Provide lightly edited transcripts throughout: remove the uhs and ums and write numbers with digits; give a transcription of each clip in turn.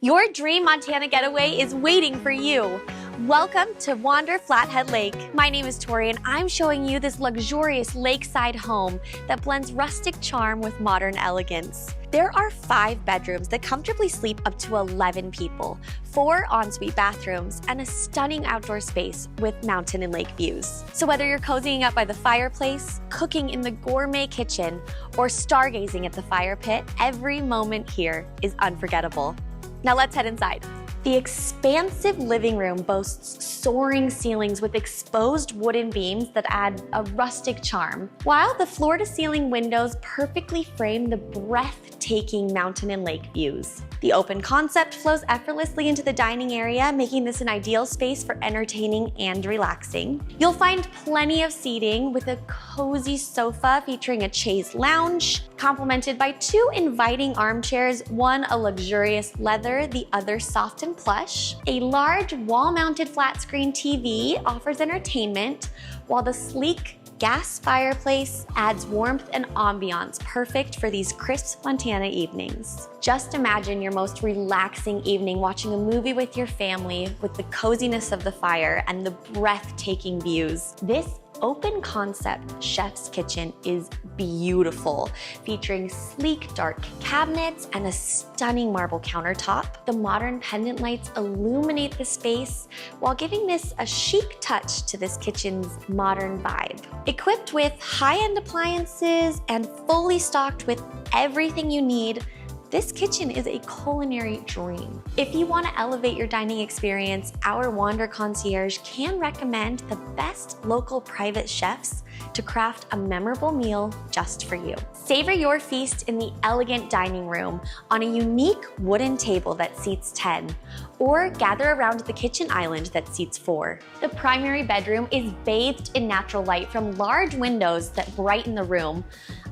Your dream Montana getaway is waiting for you. Welcome to Wander Flathead Lake. My name is Tori and I'm showing you this luxurious lakeside home that blends rustic charm with modern elegance. There are 5 bedrooms that comfortably sleep up to 11 people, 4 ensuite bathrooms, and a stunning outdoor space with mountain and lake views. So whether you're cozying up by the fireplace, cooking in the gourmet kitchen, or stargazing at the fire pit, every moment here is unforgettable. Now let's head inside. The expansive living room boasts soaring ceilings with exposed wooden beams that add a rustic charm, while the floor-to-ceiling windows perfectly frame the breathtaking mountain and lake views. The open concept flows effortlessly into the dining area, making this an ideal space for entertaining and relaxing. You'll find plenty of seating with a cozy sofa featuring a chaise lounge, complemented by 2 inviting armchairs, one a luxurious leather, the other soft and plush. A large wall-mounted flat-screen TV offers entertainment, while the sleek gas fireplace adds warmth and ambiance, perfect for these crisp Montana evenings. Just imagine your most relaxing evening watching a movie with your family with the coziness of the fire and the breathtaking views. This open concept chef's kitchen is beautiful, featuring sleek dark cabinets and a stunning marble countertop. The modern pendant lights illuminate the space while giving this a chic touch to this kitchen's modern vibe. Equipped with high-end appliances and fully stocked with everything you need, this kitchen is a culinary dream. If you want to elevate your dining experience, our Wander Concierge can recommend the best local private chefs to craft a memorable meal just for you. Savor your feast in the elegant dining room on a unique wooden table that seats 10, or gather around the kitchen island that seats 4. The primary bedroom is bathed in natural light from large windows that brighten the room.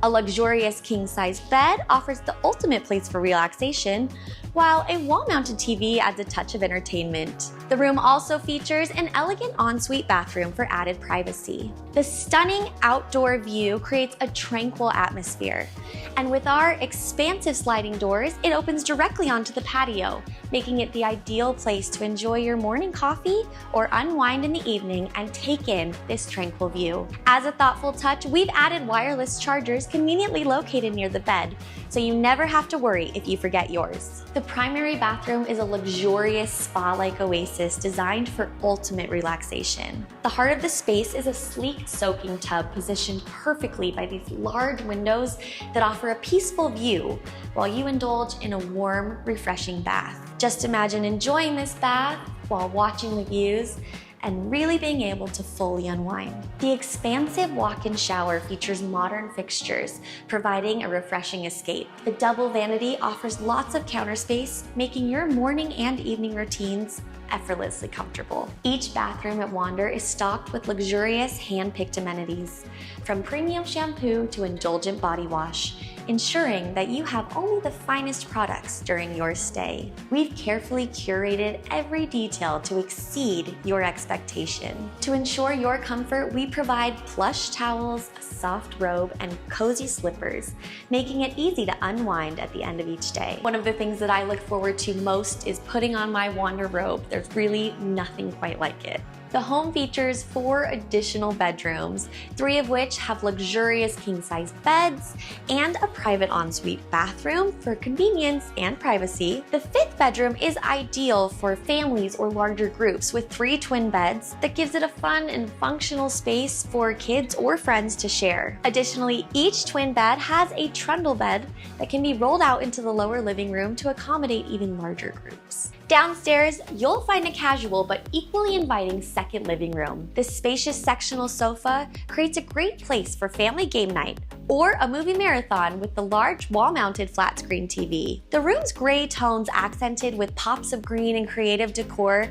A luxurious king-size bed offers the ultimate place for relaxation, while a wall-mounted TV adds a touch of entertainment. The room also features an elegant ensuite bathroom for added privacy. The stunning outdoor view creates a tranquil atmosphere, and with our expansive sliding doors, it opens directly onto the patio, making it the ideal place to enjoy your morning coffee or unwind in the evening and take in this tranquil view. As a thoughtful touch, we've added wireless chargers conveniently located near the bed, so you never have to worry if you forget yours. The primary bathroom is a luxurious spa-like oasis designed for ultimate relaxation. The heart of the space is a sleek soaking tub positioned perfectly by these large windows that offer a peaceful view while you indulge in a warm, refreshing bath. Just imagine enjoying this bath while watching the views and really being able to fully unwind. The expansive walk-in shower features modern fixtures, providing a refreshing escape. The double vanity offers lots of counter space, making your morning and evening routines effortlessly comfortable. Each bathroom at Wander is stocked with luxurious hand-picked amenities, from premium shampoo to indulgent body wash, ensuring that you have only the finest products during your stay. We've carefully curated every detail to exceed your expectation. To ensure your comfort, we provide plush towels, a soft robe, and cozy slippers, making it easy to unwind at the end of each day. One of the things that I look forward to most is putting on my Wander robe. There's really nothing quite like it. The home features 4 additional bedrooms, 3 of which have luxurious king-size beds and a private ensuite bathroom for convenience and privacy. The 5th bedroom is ideal for families or larger groups with 3 twin beds that gives it a fun and functional space for kids or friends to share. Additionally, each twin bed has a trundle bed that can be rolled out into the lower living room to accommodate even larger groups. Downstairs, you'll find a casual but equally inviting second living room. This spacious sectional sofa creates a great place for family game night or a movie marathon with the large wall-mounted flat-screen TV. The room's gray tones, accented with pops of green and creative decor,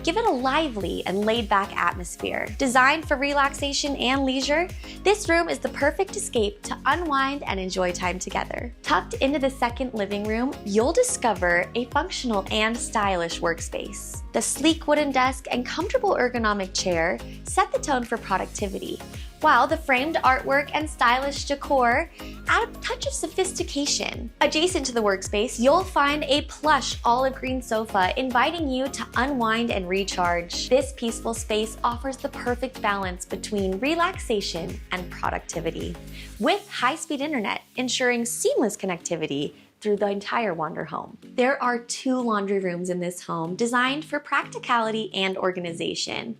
give it a lively and laid-back atmosphere. Designed for relaxation and leisure, this room is the perfect escape to unwind and enjoy time together. Tucked into the second living room, you'll discover a functional and stylish workspace. The sleek wooden desk and comfortable ergonomic chair set the tone for productivity, while the framed artwork and stylish decor add a touch of sophistication. Adjacent to the workspace, you'll find a plush olive green sofa inviting you to unwind and recharge. This peaceful space offers the perfect balance between relaxation and productivity, with high-speed internet ensuring seamless connectivity through the entire Wander home. There are 2 laundry rooms in this home designed for practicality and organization.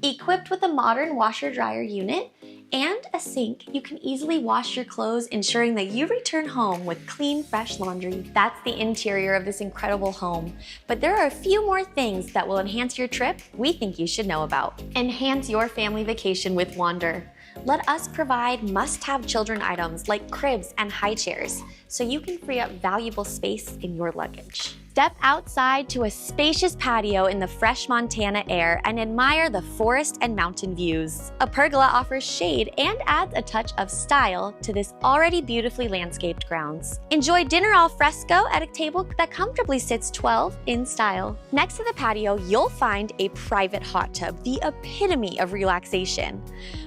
Equipped with a modern washer-dryer unit and a sink, you can easily wash your clothes, ensuring that you return home with clean, fresh laundry. That's the interior of this incredible home. But there are a few more things that will enhance your trip we think you should know about. Enhance your family vacation with Wander. Let us provide must-have children items like cribs and high chairs, so you can free up valuable space in your luggage. Step outside to a spacious patio in the fresh Montana air and admire the forest and mountain views. A pergola offers shade and adds a touch of style to this already beautifully landscaped grounds. Enjoy dinner al fresco at a table that comfortably sits 12 in style. Next to the patio, you'll find a private hot tub, the epitome of relaxation.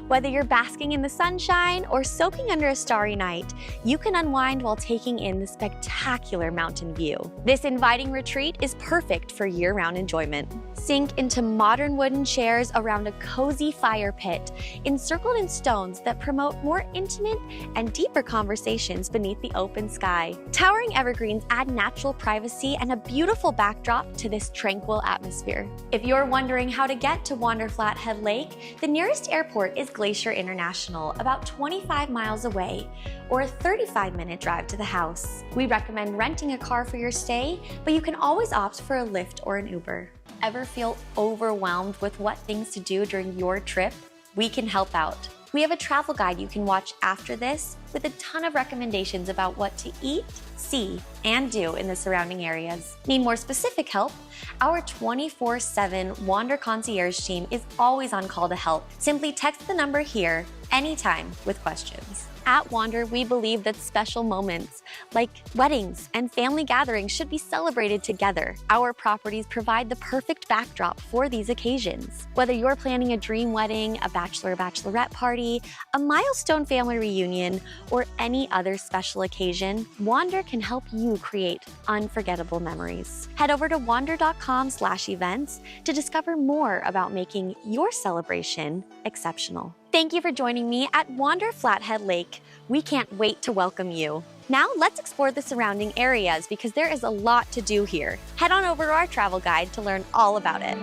Whether you're basking in the sunshine or soaking under a starry night, you can unwind while taking in the spectacular mountain view. This inviting retreat is perfect for year-round enjoyment. Sink into modern wooden chairs around a cozy fire pit, encircled in stones that promote more intimate and deeper conversations beneath the open sky. Towering evergreens add natural privacy and a beautiful backdrop to this tranquil atmosphere. If you're wondering how to get to Wander Flathead Lake, the nearest airport is Glacier International, about 25 miles away, or a 35-minute drive to the house. We recommend renting a car for your stay, but you can always opt for a Lyft or an Uber. Ever feel overwhelmed with what things to do during your trip? We can help out. We have a travel guide you can watch after this with a ton of recommendations about what to eat, see, and do in the surrounding areas. Need more specific help? Our 24/7 Wander Concierge team is always on call to help. Simply text the number here anytime with questions. At Wander, we believe that special moments like weddings and family gatherings should be celebrated together. Our properties provide the perfect backdrop for these occasions. Whether you're planning a dream wedding, a bachelor or bachelorette party, a milestone family reunion, or any other special occasion, Wander can help you create unforgettable memories. Head over to wander.com/events to discover more about making your celebration exceptional. Thank you for joining me at Wander Flathead Lake. We can't wait to welcome you. Now let's explore the surrounding areas because there is a lot to do here. Head on over to our travel guide to learn all about it.